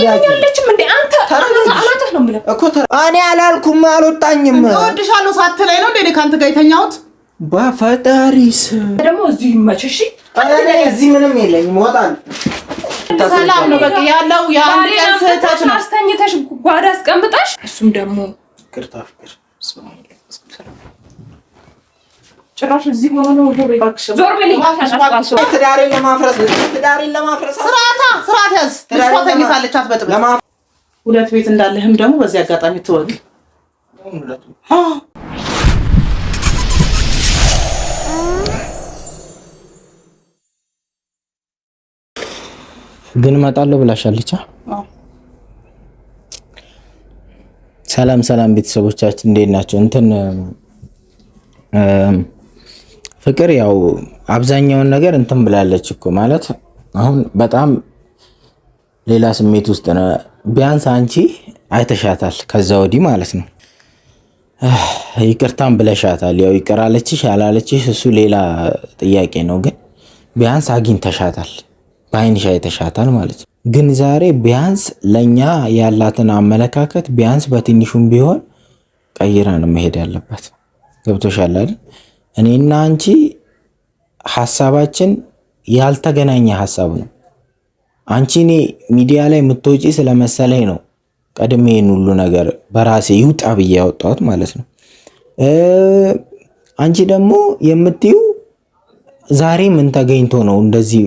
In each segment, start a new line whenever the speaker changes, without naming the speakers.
ታገኛለችም እንዴ አንተ አናተህ ነው የምለው
እኮ እኔ አላልኩም አልወጣኝም
እወድሻለሁ ሳትለኝ ነው እንዴ ካንተ ጋር የተኛሁት
በፈጣሪስ
ደግሞ እዚህ ይመችሽ
እኔ እዚህ ምንም የለኝም ወጣን
ሰላም ነው በቃ ያለው የአንድ ቀን ስህተት ነው
አስተኝተሽ ጓዳ አስቀምጣሽ እሱም ደግሞ
ይቅርታ ፍቅር
ጭራሽ እዚህ ሆኖ ዞር በል
ትዳሬን ለማፍረስ
ስርዓት ያዝ ልጅቷ ተኝታለች አትበጥብጥ ሁለት ቤት እንዳለህም ደግሞ በዚህ አጋጣሚ ትወቅ
ግን እመጣለሁ ብላሻለች ሰላም ቤተሰቦቻችን እንዴት ናቸው ፍቅር ያው አብዛኛውን ነገር ብላለች እኮ ማለት አሁን በጣም ሌላ ስሜት ውስጥ ነው ቢያንስ አንቺ አይተሻታል ከዛ ወዲህ ማለት ነው ይቅርታም ብለሻታል ያው ይቀራለችሽ ያላለችሽ እሱ ሌላ ጥያቄ ነው ግን ቢያንስ አግኝተሻታል ባይንሽ አይተሻታል ማለት ነው ግን ዛሬ ቢያንስ ለኛ ያላትን አመለካከት ቢያንስ በትንሹም ቢሆን ቀይረን መሄድ ያለበት ገብቶሻል አይደል እኔና አንቺ ሐሳባችን ያልተገናኘ ሐሳብ ነው አንቺ እኔ ሚዲያ ላይ ምትወጪ ስለመሰለኝ ነው ቀድሜን ሁሉ ነገር በራሴ ይውጣ ብዬ ያወጣሁት ማለት ነው አንቺ ደግሞ የምትዩ ዛሬ ምን ተገኝቶ ነው እንደዚህ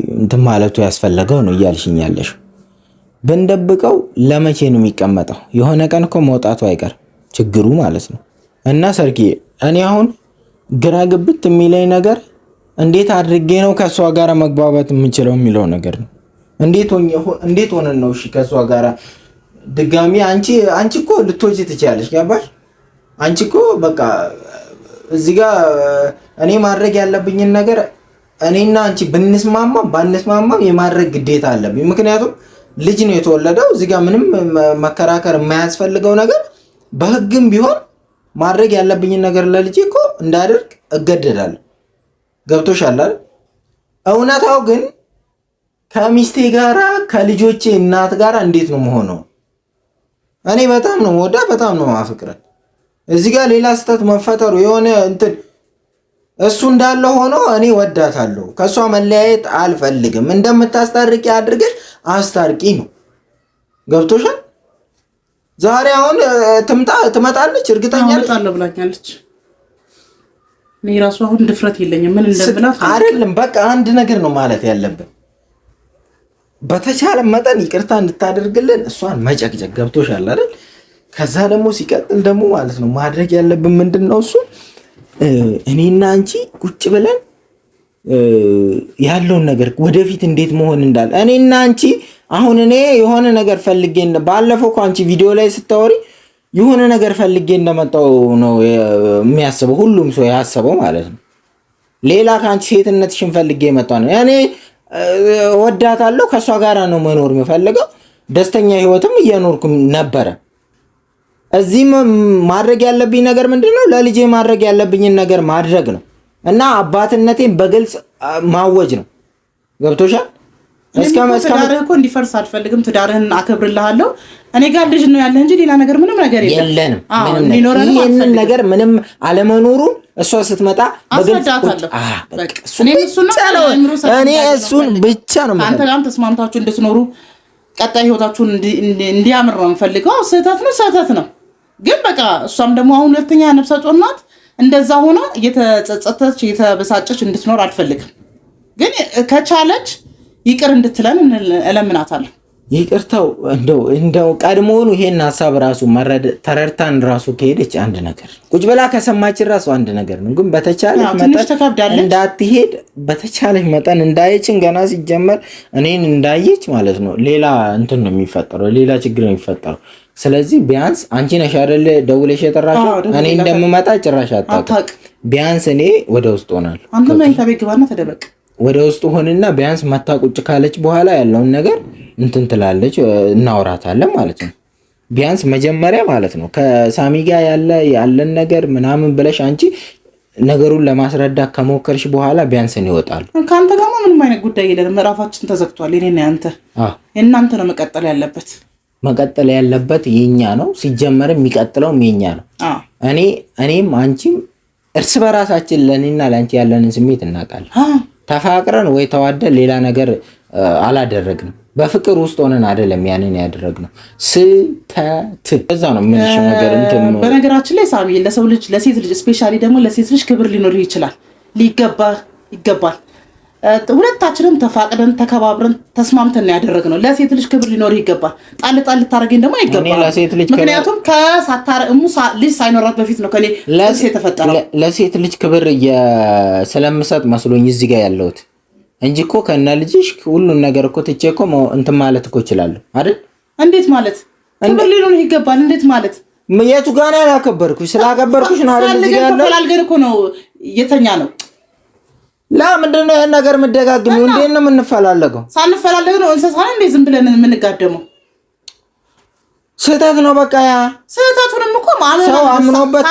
ማለቱ ያስፈልገው ነው እያልሽኝ ያለሽ በእንደብቀው ለመቼ ነው የሚቀመጠው የሆነ ቀን እኮ መውጣቱ አይቀር ችግሩ ማለት ነው እና ሰርኪ እኔ አሁን ግራ ግብት የሚለኝ ነገር እንዴት አድርጌ ነው ከሷ ጋር መግባባት የምችለው የሚለው ነገር ነው እንዴት ሆነን ነው እሺ ከሷ ጋር ድጋሚ አንቺ እኮ ልትወጪ ትችያለሽ ገባሽ አንቺ እኮ በቃ እዚህ ጋር እኔ ማድረግ ያለብኝን ነገር እኔና አንቺ ባንስማማም የማድረግ ግዴታ አለብኝ ምክንያቱም ልጅ ነው የተወለደው እዚህ ጋር ምንም መከራከር የማያስፈልገው ነገር በህግም ቢሆን ማድረግ ያለብኝን ነገር ለልጄ እኮ እንዳደርግ እገደዳለሁ ገብቶሻል አይደል እውነታው ግን ከሚስቴ ጋራ ከልጆቼ እናት ጋራ እንዴት ነው መሆነው እኔ በጣም ነው ወዳ በጣም ነው ማፍቅራት እዚህ ጋር ሌላ ስህተት መፈጠሩ የሆነ እሱ እንዳለ ሆኖ እኔ ወዳታለሁ ከሷ መለያየት አልፈልግም እንደምታስታርቂ አድርገሽ አስታርቂ ነው ገብቶሻል ዛሬ አሁን ትመጣለች እርግጠኛ ነኝ
ትመጣለች ብላኛለች እኔ ራሱ አሁን ድፍረት የለኝም ምን እንደብላት
አይደለም በቃ አንድ ነገር ነው ማለት ያለብን በተቻለ መጠን ይቅርታ እንድታደርግልን እሷን መጨቅጨቅ ገብቶሻል አይደል ከዛ ደግሞ ሲቀጥል ደግሞ ማለት ነው ማድረግ ያለብን ምንድነው እሱ እኔና አንቺ ቁጭ ብለን ያለውን ነገር ወደፊት እንዴት መሆን እንዳለ እኔና አንቺ አሁን እኔ የሆነ ነገር ፈልጌ ባለፈው አንቺ ቪዲዮ ላይ ስታወሪ የሆነ ነገር ፈልጌ እንደመጣው ነው የሚያስበው ሁሉም ሰው ያሰበው ማለት ነው ሌላ ካንቺ ሴትነትሽን ፈልጌ መጣው ነው እኔ ወዳታለሁ ከሷ ጋራ ነው መኖር የምፈልገው ደስተኛ ህይወትም እየኖርኩም ነበር እዚህም ማድረግ ያለብኝ ነገር ምንድነው ለልጄ ማድረግ ያለብኝን ነገር ማድረግ ነው እና አባትነቴን በግልጽ ማወጅ ነው ገብቶሻል
ትዳርህ እኮ እንዲፈርስ አልፈልግም ትዳርህን አከብርልሃለሁ እኔ ጋር ልጅ ነው ያለህ እንጂ ሌላ ነገር ምንም ነገር
የለንም ምንም ነገር ምንም አለመኖሩ እሷ ስትመጣ በግልጽ እኔ እሱን ብቻ ነው
አንተ ጋርም ተስማምታችሁ እንድትኖሩ ቀጣይ ህይወታችሁን እንዲያምር ነው የምፈልገው ስህተት ነው ግን በቃ እሷም ደግሞ አሁን ሁለተኛ ነፍሰ ጡር ናት እንደዛ ሆና እየተጸጸተች እየተበሳጨች እንድትኖር አልፈልግም ግን ከቻለች ይቅር እንድትለን እለምናታለሁ
ይቅርታው እንደው ቀድሞውኑ ይሄን ሐሳብ ራሱ ተረድታን ራሱ ከሄደች አንድ ነገር ቁጭ ብላ ከሰማች ራሱ አንድ ነገር ነው ግን በተቻለች መጠን እንዳትሄድ በተቻለች መጠን እንዳየችን ገና ሲጀመር እኔን እንዳየች ማለት ነው ሌላ እንትን ነው የሚፈጠረው ሌላ ችግር ነው የሚፈጠረው ስለዚህ ቢያንስ አንቺ ነሽ አይደል ደውለሽ የጠራሽው እኔ እንደምመጣ ጭራሽ አታውቅ ቢያንስ እኔ ወደ ውስጥ ሆናለሁ
አንተ መኝታ ቤት ግባና ተደበቅ
ወደ ውስጥ ሆነና ቢያንስ መታ ቁጭ ካለች በኋላ ያለውን ነገር እንትን ትላለች እናወራታለን ማለት ነው ቢያንስ መጀመሪያ ማለት ነው ከሳሚ ጋር ያለን ነገር ምናምን ብለሽ አንቺ ነገሩን ለማስረዳት ከሞከርሽ በኋላ ቢያንስ ነው ይወጣል
ካንተ ጋር ምንም አይነት ጉዳይ የለም ምዕራፋችን ተዘግቷል እኔና አንተ እናንተ ነው መቀጠል ያለበት
መቀጠል ያለበት የኛ ነው። ሲጀመርም የሚቀጥለውም የኛ ነው። እኔም አንቺም እርስ በራሳችን ለእኔና ለአንቺ ያለንን ስሜት እናውቃለን። ተፋቅረን ወይ ተዋደን ሌላ ነገር አላደረግንም። በፍቅር ውስጥ ሆነን አይደለም ያንን ያደረግነው። ስተት እዛ ነው ምንሽ ነገር እንትን።
በነገራችን ላይ ሳሚ ለሰው ልጅ ለሴት ልጅ ስፔሻሊ ደግሞ ለሴት ልጅ ክብር ሊኖር ይችላል፣ ይገባል። ሁለታችንም ተፋቅደን ተከባብረን ተስማምተን ያደረግነው። ለሴት ልጅ ክብር ሊኖር ይገባል። ጣል ልታረገኝ ደግሞ አይገባም። ምክንያቱም ልጅ ሳይኖራት በፊት ነው ከኔ የተፈጠረው።
ለሴት ልጅ ክብር ስለምሰጥ መስሎኝ እዚህ ጋር ያለሁት እንጂ እኮ ከነ ልጅሽ ሁሉን ነገር እኮ ትቼ እኮ እንትን ማለት እኮ እችላለሁ አይደል?
እንዴት ማለት ክብር ሊኖር ይገባል? እንዴት ማለት
የቱ ጋር ነው ያላከበርኩሽ? ስላከበርኩሽ ነው አይደል? እዚህ ጋር ያለው
ተፈላልገን እኮ ነው የተኛ ነው።
ለምንድን ነው ይሄን ነገር የምትደጋግሚው? እንዴት ነው የምንፈላለገው?
ሳንፈላለግ ነው እንስሳ እንዴ ዝም ብለን የምንጋደመው?
ስህተት ነው በቃ። ያ ስህተቱንም እኮ ማለት ሰው አምኖበት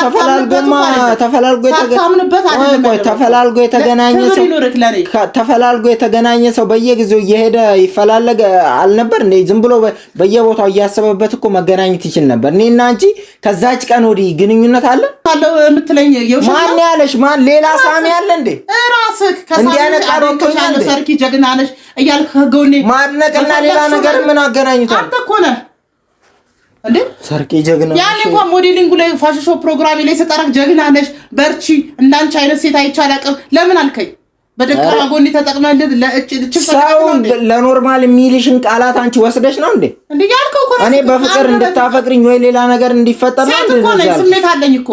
ተፈላልጎ የተገናኘ ሰው በየጊዜው እየሄደ ይፈላለግ አልነበር እንዴ? ዝም ብሎ በየቦታው እያሰበበት እኮ መገናኘት ይችል ነበር። እኔና አንቺ ከዛች ቀን ወዲህ ግንኙነት አለ
የምትለኝ
ማን ያለሽ? ማን ሌላ ሳሚ አለ እንዴ?
ራስህ ከሳሚ ሰርኪ ጀግና ነሽ እያልክ ከጎኔ
ማድነቅና ሌላ ነገር ምን አገናኝቷል?
አንተ እኮ ነህ እንዴ
ሰርኪ ጀግና ነሽ።
ያኔ እንኳን ሞዴሊንግ ላይ ፋሽን ሾው ፕሮግራም ላይ ሰጠራክ ጀግና ነሽ በርቺ እንዳንቺ አይነት ሴት አይቻላቅም ለምን አልከኝ? በደካማ ጎኔ ተጠቅመልህ
ሰው ለኖርማል የሚልሽን ቃላት አንቺ ወስደሽ ነው እንዴ
ያልከው? እኮ
እኔ በፍቅር እንድታፈቅሪኝ ወይ ሌላ ነገር እንዲፈጠር ነው እንዴ?
ስሜት አለኝ እኮ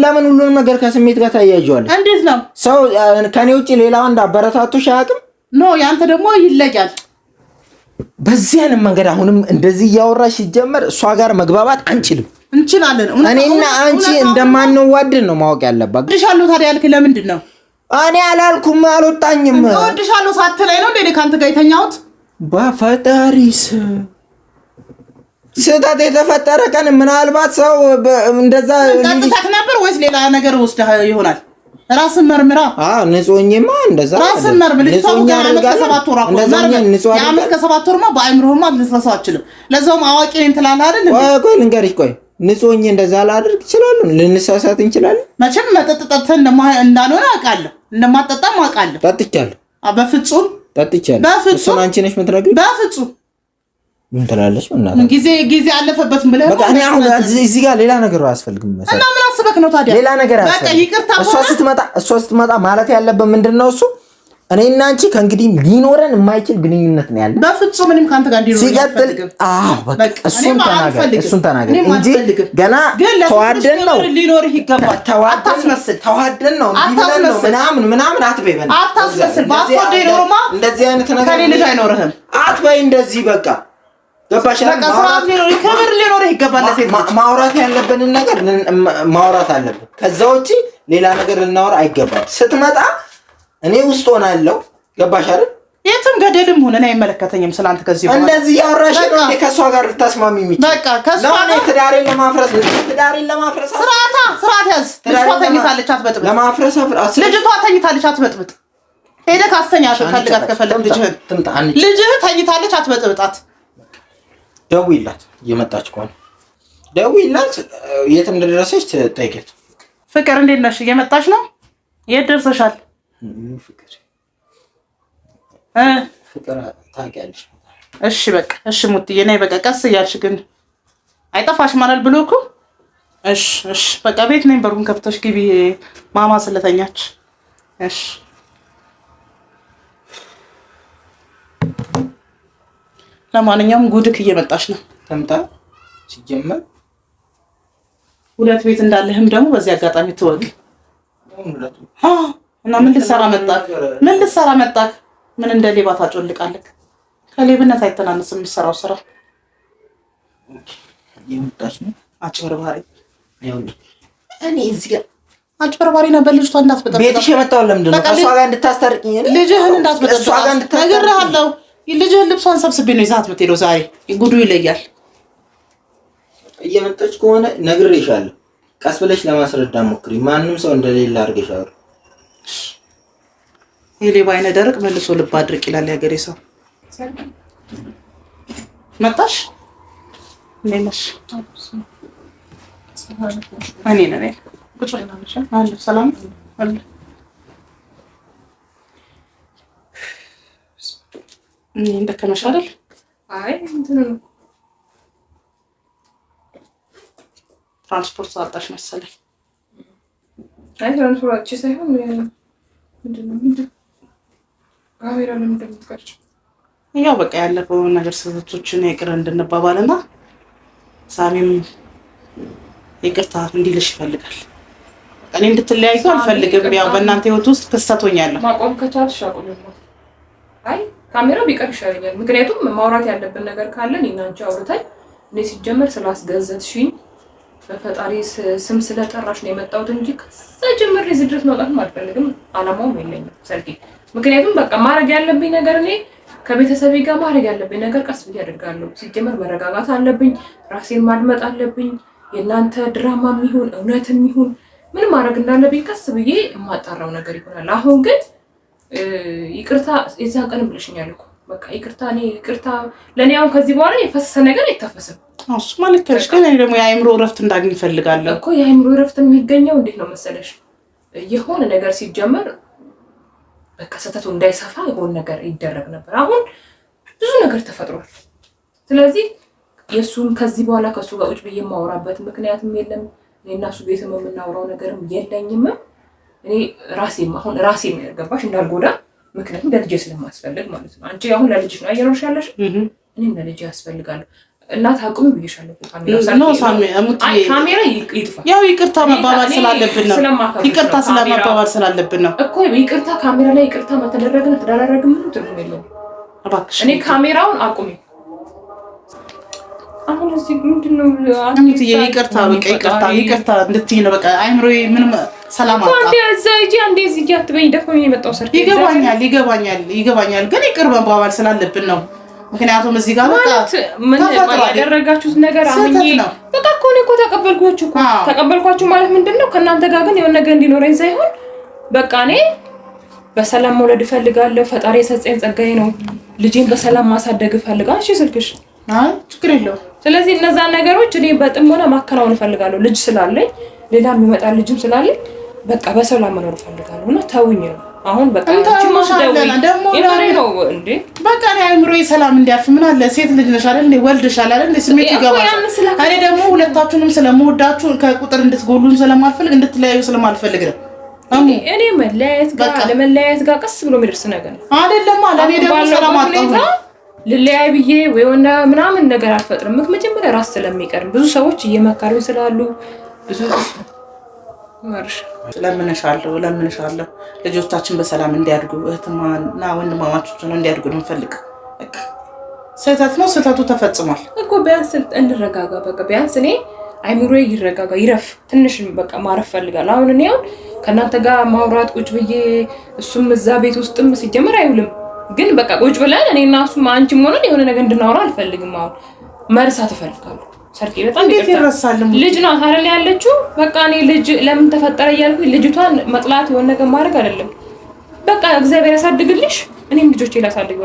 ለምን ሁሉንም ነገር ከስሜት ጋር ታያይዋለሽ?
እንዴት ነው
ሰው ከኔ ውጪ ሌላ ወንድ አበረታቶሽ አያውቅም?
ኖ ያንተ ደግሞ ይለያል።
በዚህ አይነት መንገድ አሁንም እንደዚህ እያወራሽ ሲጀመር እሷ ጋር መግባባት አንችልም።
እንችላለን።
እኔና አንቺ እንደማንዋደድ ነው ማወቅ ያለባት።
እወድሻለሁ ታዲያ ያልክ ለምንድን ነው?
እኔ አላልኩም፣ አልወጣኝም።
እወድሻለሁ ሳትለኝ ነው እንዴ ካንተ ጋር የተኛሁት?
በፈጣሪስ ስህተት የተፈጠረ ቀን ምናልባት ሰው እንደዛ
ቀጥታክ ነበር ወይስ ሌላ ነገር ወስደህ ይሆናል? ራስን መርምራ።
ንጹህኝማ እንደዛ
ራስን መርምር። ልጅቷ ከሰባት ወር የዓመት ከሰባት ወርማ በአይምሮህማ ልትረሳው አትችልም። ለዛውም አዋቂ ነኝ ትላለህ አይደል?
ቆይ ልንገርሽ፣ ቆይ ንጹህኝ እንደዛ ላደርግ ይችላል? ልንሳሳት እንችላለን።
መቼም መጠጥ ጠጥተህ እንዳልሆነ አውቃለሁ፣ እንደማትጠጣም አውቃለሁ።
ጠጥቻለሁ።
በፍጹም
ጠጥቻለሁ። እሱን አንቺ ነሽ የምትነግሪኝ?
በፍጹም
ምን ትላለች?
ጊዜ አለፈበት ብለህ
በቃ እኔ አሁን እዚህ ጋር ሌላ ነገር አያስፈልግም መሰለኝ።
እና ምን አስበክ ነው ታዲያ?
ሌላ ነገር
በቃ ይቅርታ።
እሷ ስትመጣ ማለት ያለበት ምንድነው እሱ እኔና አንቺ ከእንግዲህ ሊኖረን የማይችል ግንኙነት ነው ያለን።
በፍጹም እኔም ካንተ ጋር እንዲኖር
ሲቀጥል በቃ እሱን ተናገር እንጂ ገና ተዋደን ነው
ሊኖርህ ይገባል።
ተዋደን ነው ምናምን አትበይ።
አታስመስል። ባትወደኝ ኖሮማ
እንደዚህ አይነት ነገር
ከኔ ልጅ አይኖርህም።
አትበይ እንደዚህ በቃ ገባሽ?
ክብር ሊኖርህ ይገባል።
ማውራት ያለብንን ነገር ማውራት አለብን። ከዛ ውጪ ሌላ ነገር ልናወራ አይገባም። ስትመጣ እኔ ውስጥ ሆናለሁ። ገባሽ አይደል?
የትም ገደልም ሆነ እኔ አይመለከተኝም። ስላንተ ከዚህ በኋላ
እንደዚህ ያወራሽ ነው እንዴ? ከሷ ጋር ልታስማሚ የሚችል
በቃ ከሷ ጋር
ትዳሬን ለማፍረስ
ስርዓት ያዝ። ልጅቷ ተኝታለች፣ አትበጥብጥ።
ለማፍረስ
ልጅቷ ተኝታለች፣ አትበጥብጥ። ሄደህ ካስተኛት ፈልጋት ከፈለግ ልጅህ ተኝታለች፣ አትበጥብጣት።
ደውይላት፣ እየመጣች ከሆነ ደውይላት። የት እንደደረሰች ትጠይቂያት።
ፍቅር እንዴት ነሽ? እየመጣች ነው? የት ደርሰሻል?
ፍቅር ታውቂያለሽ።
እሺ በቃ እሺ፣ ሙትዬ ነይ በቃ ቀስ እያልሽ ግን አይጠፋሽም አይደል ብሎ እኮ። እሺ በቃ ቤት ነኝ። በሩን ከፍተሽ ግቢ፣ ማማ ስለተኛች። እሺ ለማንኛውም ጉድክ እየመጣች ነው።
ተምጣ ሲጀመር
ሁለት ቤት እንዳለህም ደግሞ በዚህ አጋጣሚ ትወቅ እና ምን ልትሰራ መጣክ? ምን እንደ ሌባ ታጮልቃለህ? ከሌብነት አይተናነስም የሚሰራው ስራ።
የመጣች ነው
አጭበርባሪ።
እኔ እዚህ ጋር
አጭበርባሪ ነበር። ልጅቷ እንዳትበጠብጥ።
ቤትሽ የመጣው ለምንድን ነው? ከእሷ ጋር እንድታስታርቂኝ።
ልጅህን እንዳትበጠብጥ ነግሬሃለሁ። ልጅህን ልብሷን ሰብስቤ ነው ይዛት የምትሄደው ዛሬ። ጉዱ ይለያል።
እየመጣች ከሆነ ነግሬሻለሁ። ቀስ ብለሽ ለማስረዳት ሞክሪ። ማንም ሰው እንደሌለ አድርገሽ አውሪ።
የሌባ አይነ ደረቅ መልሶ ልብ አድርቅ ይላል ያገሬ ሰው። መጣሽ? እንዴት ነሽ? እኔ ነኝ። ቁጭ በይ ማለት ነው። አለ ሰላም አለ። እንደከመሽ አይደል?
አይ እንትን ነው
ትራንስፖርት አጣሽ መሰለኝ።
አይ ትራንስፖርት ሳይሆን ምንድነው ካሜራ ለምን እንደምትቀርጭ
ያው በቃ ያለፈው ነገር ስህተቶችን ይቅር እንድንባባልና ሳሚም ይቅርታ እንዲልሽ ይፈልጋል። እኔ እንድትለያዩ አልፈልግም። ያው በእናንተ ህይወት ውስጥ ክስተቶኛለሁ።
ማቆም ከቻልሽ አቁም። አይ ካሜራው ቢቀር ይሻለኛል። ምክንያቱም ማውራት ያለብን ነገር ካለን እኔና አንቺ አውርተን እኔ ሲጀመር ስላስገዘትሽኝ በፈጣሪ ስም ስለጠራሽ ነው የመጣሁት እንጂ ከዛ ጀምሬ እዚህ ድረስ መውጣትም አልፈልግም። አላማውም የለኝም ሰርጌ። ምክንያቱም በቃ ማድረግ ያለብኝ ነገር እኔ ከቤተሰቤ ጋር ማድረግ ያለብኝ ነገር ቀስ ብዬ አደርጋለሁ። ሲጀመር መረጋጋት አለብኝ፣ ራሴን ማድመጥ አለብኝ። የእናንተ ድራማም ይሁን እውነትም ይሁን ምን ማድረግ እንዳለብኝ ቀስ ብዬ የማጣራው ነገር ይሆናል። አሁን ግን ይቅርታ የዛን ቀን ብለሽኛል እኮ በቃ ይቅርታ። እኔ ይቅርታ ለኔ አሁን ከዚህ በኋላ የፈሰሰ ነገር አይታፈስም።
እሱ ማለት ከሽ ግን እኔ ደግሞ የአእምሮ እረፍት እንዳገኝ እፈልጋለሁ
እኮ። የአእምሮ እረፍት የሚገኘው እንዴት ነው መሰለሽ? የሆነ ነገር ሲጀመር በቃ ስህተቱ እንዳይሰፋ የሆነ ነገር ይደረግ ነበር። አሁን ብዙ ነገር ተፈጥሯል። ስለዚህ የሱን ከዚህ በኋላ ከሱ ጋር ቁጭ ብዬ የማወራበት ምክንያትም የለም። እኔና እሱ ቤትም የምናወራው ነገርም የለኝም። እኔ ራሴም አሁን ራሴም ገባሽ እንዳልጎዳ ምክንያቱም ለልጄ ስለማስፈልግ ማለት ነው። አንቺ አሁን ለልጅሽ ነው አየኖርሽ ያለሽ፣ እኔም ለልጄ ያስፈልጋለሁ። እናት አቁም ብዬሻለሁ። ካሜራ ይጥፋ።
ያው ይቅርታ መባባል ስላለብን ነው። ይቅርታ ስለማባባል ስላለብን ነው
እኮ። ይቅርታ ካሜራ ላይ ይቅርታ መተደረገና ተዳራረገ ምንም ትርጉም የለውም። እባክሽ እኔ ካሜራውን አቁሚ። አሁን እዚህ ምንድነው
አንቺ ይቅርታ በቃ ይቅርታ እንድትይ ነው በቃ። አይምሮዬ ምንም ሰላም አጣ።
አንዴ አንዴ እዚህ አትበይ። ደክሞኝ የመጣው ሰርክ
ይገባኛል ግን ይቅር መባባል ስላለብን ነው። ምክንያቱም እዚህ ጋር በቃ
ምን ያደረጋችሁት ነገር አምኜ በቃ እኮ ነው እኮ ተቀበልኳችሁ ማለት ምንድነው? ከእናንተ ጋር ግን የሆነ ነገር እንዲኖረኝ ሳይሆን በቃ እኔ በሰላም መውለድ እፈልጋለሁ። ፈጣሪ የሰጠኝ ጸጋዬ ነው። ልጄን በሰላም ማሳደግ እፈልጋለሁ። እሺ ስልክሽ
አይ ችግር የለውም።
ስለዚህ እነዛ ነገሮች እኔ በጥሞና ማከናወን እፈልጋለሁ። ልጅ ስላለኝ ሌላ የሚመጣ ልጅም ስላለኝ በቃ በሰላም መኖር እፈልጋለሁ እና ተውኝ ነው አሁን በቃ ነው እንዴ በቃ
እኔ አእምሮዬ ሰላም እንዲያርፍ ምን አለ። ሴት ልጅ ነሽ አይደል? ወልደሻል አይደል? ስሜት ይገባል። እኔ ደግሞ ሁለታችሁንም ስለምወዳችሁ ከቁጥር እንድትጎሉን ስለማልፈልግ እንድትለያዩ ስለማልፈልግ ነው።
እኔ መለያየት ጋር ለመለያየት ጋር ቀስ ብሎ የሚደርስ ነገር ነው
አይደለም አለ። እኔ ደግሞ ሰላም አጣሁ
ልለያይ ብዬ ወይና ምናምን ነገር አልፈጥርም። መጀመሪያ ራስ ስለሚቀርም ብዙ ሰዎች እየመከሩኝ ስላሉ ብዙ ማርሽ
ለምንሻለሁ ልጆቻችን በሰላም እንዲያድጉ እህትማና ወንድማማቾች ነው እንዲያድጉ ነው ፈልግ። በቃ ስህተቱ ተፈጽሟል
እኮ ቢያንስ እንረጋጋ። በቃ ቢያንስ እኔ አይምሮዬ ይረጋጋ ይረፍ። ትንሽ በቃ ማረፍ ፈልጋለሁ። አሁን እኔ ከእናንተ ጋር ማውራት ቁጭ ብዬ እሱም እዛ ቤት ውስጥም ሲጀመር አይውልም። ግን በቃ ቁጭ ብለን እኔና እሱም አንቺም ሆነን የሆነ ነገር እንድናወራ አልፈልግም። አሁን መርሳት እፈልጋለሁ። ሰርኬ በጣም
ይረሳል።
ልጅ ናት አይደል ያለችው። በቃ እኔ ልጅ ለምን ተፈጠረ እያልኩኝ ልጅቷን መጥላት የሆነ ነገር ማድረግ አይደለም። በቃ እግዚአብሔር ያሳድግልሽ፣ እኔም ልጆቼ ላሳድግ።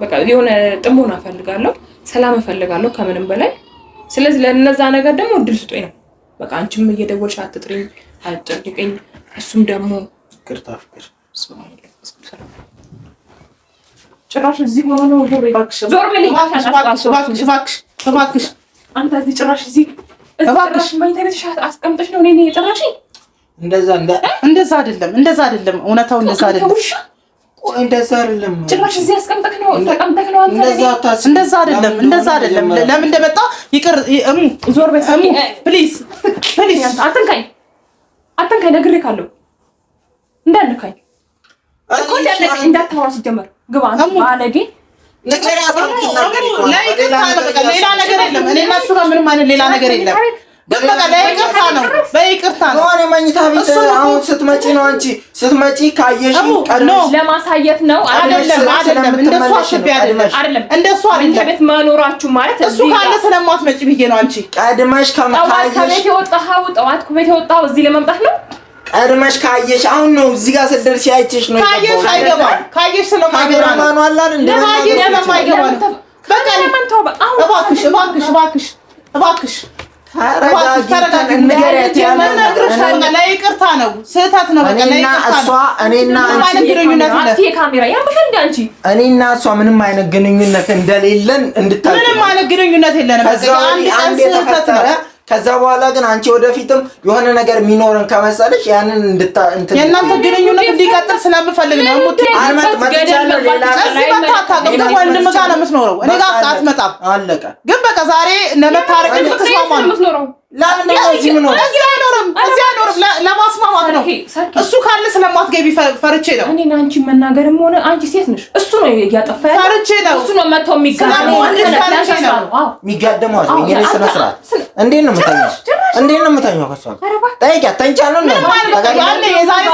በቃ የሆነ ጥሞና እፈልጋለሁ፣ ሰላም እፈልጋለሁ ከምንም በላይ። ስለዚህ ለነዛ ነገር ደግሞ እድል ስጡኝ ነው በቃ። አንቺም እየደወልሽ አትጥሪኝ፣ አትጠይቅኝ። እሱም ደግሞ
ይቅርታ ፍቅር
ጭራሽ እዚህ ሆኖ ነው ዞር በል
እባክሽ
አንተ እዚህ ጭራሽ እዚህ እባክሽ መኝታ ቤትሽ አስቀምጠሽ ነው እኔ የጠራሽኝ?
እንደዛ አይደለም እውነታው እንደዛ አይደለም።
እንደዛ አይደለም
ጭራሽ እዚህ አስቀምጠሽ ነው ተቀምጠሽ ነው አንተ።
እንደዛ አይደለም ለምን እንደመጣ ይቅር
ዞር በል
ፕሊዝ
አትንካኝ ነግሬካለሁ። እንዳልነካኝ እኮ እንዳታወራ ሲጀመር ግባ ባለጌ
ሌላ ነገር የለም። እኔ እና እሱ ጋር ምንም አይነት ሌላ ነገር የለም። በቃ በይቅርታ ነው።
መኝታ ቤት አሁን ስትመጪ ነው አንቺ ስትመጪ ካየሽ
ለማሳየት ነው
አይደለም። እንደሱ አስቤ አይደለም። እንደሱ
አይደለም። ቤት መኖራችሁ ማለት
እሱ ካለ ስለማትመጪ ብዬ ነው። አንቺ
ቀድመሽ
ከቤት የወጣኸው ጠዋት ከቤት የወጣኸው እዚህ ለመምጣት ነው።
ቀድመሽ ካየሽ አሁን ነው እዚህ ጋር ስትደርሺ አይቼሽ ነው።
ካየሽ አይገባም። ካየሽ ስለማይገባ
ነው አላል እንደ
በቃ እባክሽ ለይቅርታ ነው። ስህተት ነው። በቃ
እኔና እሷ ምንም አይነት ግንኙነት እንደሌለን እንድታውቂ።
ምንም አይነት ግንኙነት የለንም።
ከዛ በኋላ ግን አንቺ ወደፊትም የሆነ ነገር የሚኖርን ከመሰለሽ ያንን
የእናንተ ግንኙነት እንዲቀጥል ስለምፈልግ ነው። ወንድም ጋር ነው የምትኖረው፣ እኔ ጋር አትመጣም።
አለቀ።
ግን በቃ ዛሬ ለመታረቅ ተስማማን። ለማስማማት ነው። እሱ ካለ ስለማትገቢ ፈርቼ ነው።
እኔ አንቺ መናገርም ሆነ አንቺ ሴት ነሽ፣ እሱ ነው እያጠፋ ያለው።
ፈርቼ ነው።
እሱ ነው መተው የሚጋደመው።
እንዴት ነው የምታኛው? እንዴት ነው የምታኛው? ከሷ ጠይቂያት። ተንቻለሁ ነው
የዛሬ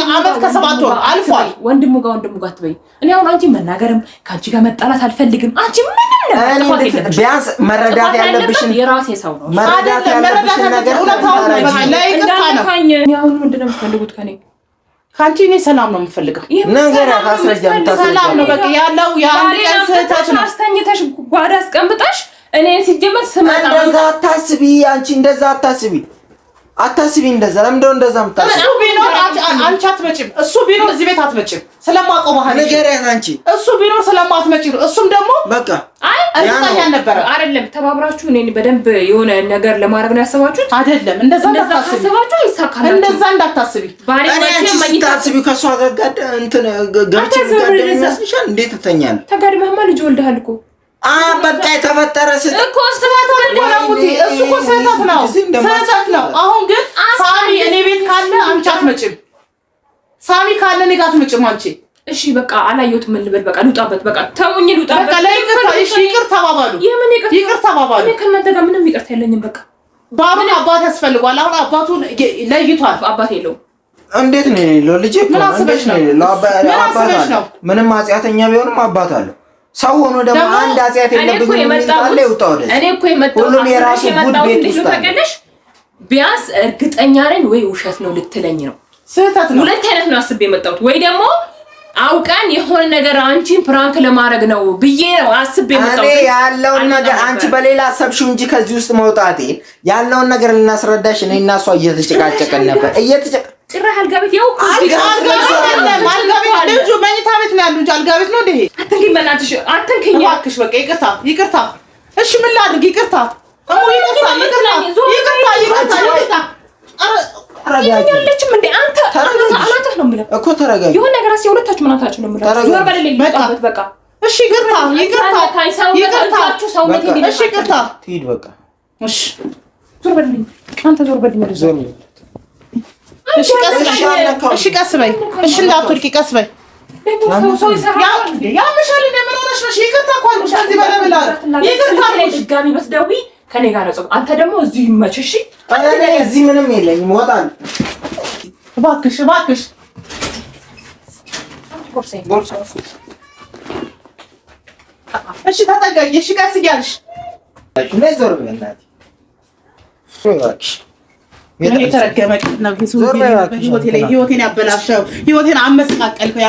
ዓመት ከሰባት ወር አልፏል።
ወንድሙ ጋር አትበይ። እኔ አሁን አንቺ መናገርም ከአንቺ ጋር መጣላት አልፈልግም። አንቺ ምንም ነገር
ቢያንስ መረዳት ያለብሽን
የራሴ ሰው ነው
መረዳት ያለብሽን ነገር
አሁን ምንድን ነው የምትፈልጉት ከኔ?
ከአንቺ እኔ ሰላም ነው የምፈልገው።
ነገር ያሳስረጃል።
ሰላም ነው በቃ ያለው የአንድ ቀን ስህተት ነው።
አስተኝተሽ ጓዳ አስቀምጠሽ እኔ ሲጀመር ስመጣ
እንደዛ አታስቢ። አንቺ እንደዛ አታስቢ እንደዛ። ለምንድን ነው እንደዛ የምታስቢ?
እሱ ቢኖር አንቺ አትመጭም። እሱ ቢኖር እዚህ ቤት አትመጭም። ስለማውቀው ባህል
ንገሪያት አንቺ።
እሱ ቢኖር ስለማትመጪ ነው። እሱም ደግሞ
በቃ
እርግጠኛ ነበረ።
አይደለም ተባብራችሁ እኔን በደንብ የሆነ ነገር ለማድረግ ነው ያሰባችሁት።
አይደለም እንደዛ እንዳታስቢ። እንደዛ እንዳታስቢ።
ታስቢ ከሷ ጋር እንትን ገብቼ ይመስልሻል? እንዴት ትተኛለህ?
ተጋድመህማ ልጅ ወልደሃል እኮ።
በቃ የተፈጠረ ስህተት
እኮ ስህተት ነው። አሁን ግን ሳሚ እኔ ቤት ካለ አንቺ አትመጭም። ሳሚ ካለ እኔ ጋር አትመጭም አንቺ።
እሺ በቃ አላየሁትም። ምን ልበል? በቃ ልውጣበት። በቃ ተውኝ፣ ልውጣበት።
በቃ ይቅር ተባባሉ። ይቅር ተባባሉ።
እኔ ከእናንተ ጋር ምንም ይቅርታ የለኝም። በቃ
ባሩን አባት ያስፈልጓል። አሁን አባቱን ለይቷል።
አባት የለውም።
እንዴት ነው የሌለው? ልጅ እኮ
ምን አስበሽ ነው?
ምንም ኃጢአተኛ ቢሆንም አባት አለው። ሰው ሆኖ ደግሞ አንድ ኃጢአት የለብኝም የሚባል ይውጣው።
እኔ እኮ የመጣሁት
ሁሉም የራሱ ጉድ ቤት ውስጥ አለ።
ቢያንስ እርግጠኛ ነኝ ወይ ውሸት ነው ልትለኝ ነው?
ስህተት ነው።
ሁለት አይነት ነው አስቤ የመጣሁት። ወይ ደግሞ አውቀን የሆነ ነገር አንቺን ፕራንክ ለማድረግ ነው ብዬ ነው አስቤ የመጣሁት።
እኔ ያለውን ነገር አንቺ በሌላ አሰብሽው እንጂ ከዚህ ውስጥ መውጣቴ ያለውን ነገር ልናስረዳሽ እኔ እና እሷ እየተጨቃጨቀን ነበር።
ጭራሽ አልጋ ቤት ያው
አልጋ ቤት ልጁ መኝታ ቤት ነው ያሉ እንጂ አልጋ ቤት ነው እንዴ?
አትንኪኝ፣ በእናትሽ አትንኪኝ እባክሽ።
በቃ ይቅርታ። እሺ ምን ላድርግ? ይቅርታ
ያለችም እንዴ አንተ አናትህ ነው የምልህ
እኮ። ተረጋጊ።
የሆነ ነገር አስ የሁለታችሁ ምናታችሁ ነው የምልህ። ዞር በልልኝ። በቃ
እሺ ይቅርታ። እሺ ይቅርታ።
ትሂድ በቃ።
እሺ
ዞር በልልኝ። አንተ ዞር በልልኝ።
ዞር
እሺ ቀስ በይ። እሺ እንዳትወድቂ ቀስ በይ። ያምሻል እንደ ምን ሆነሽ ነው? ይቅርታ እኮ አልኩሽ። ከዚህ በላይ ብላ ይቅርታ አልኩሽ።
ድጋሚ ብትደውይ ከኔ ጋር ነው። አንተ ደግሞ እዚህ ይመችሽ።
እዚህ ምንም የለኝም። እወጣለሁ።
እባክሽ እሺ ተጠጋኝ። እሺ ቀስ እያልሽ
ዞር በይ እናቴ።
የተረገመ ነው ህይወቴን ያበላሸው። ህይወቴን አመሰቃቀልከው።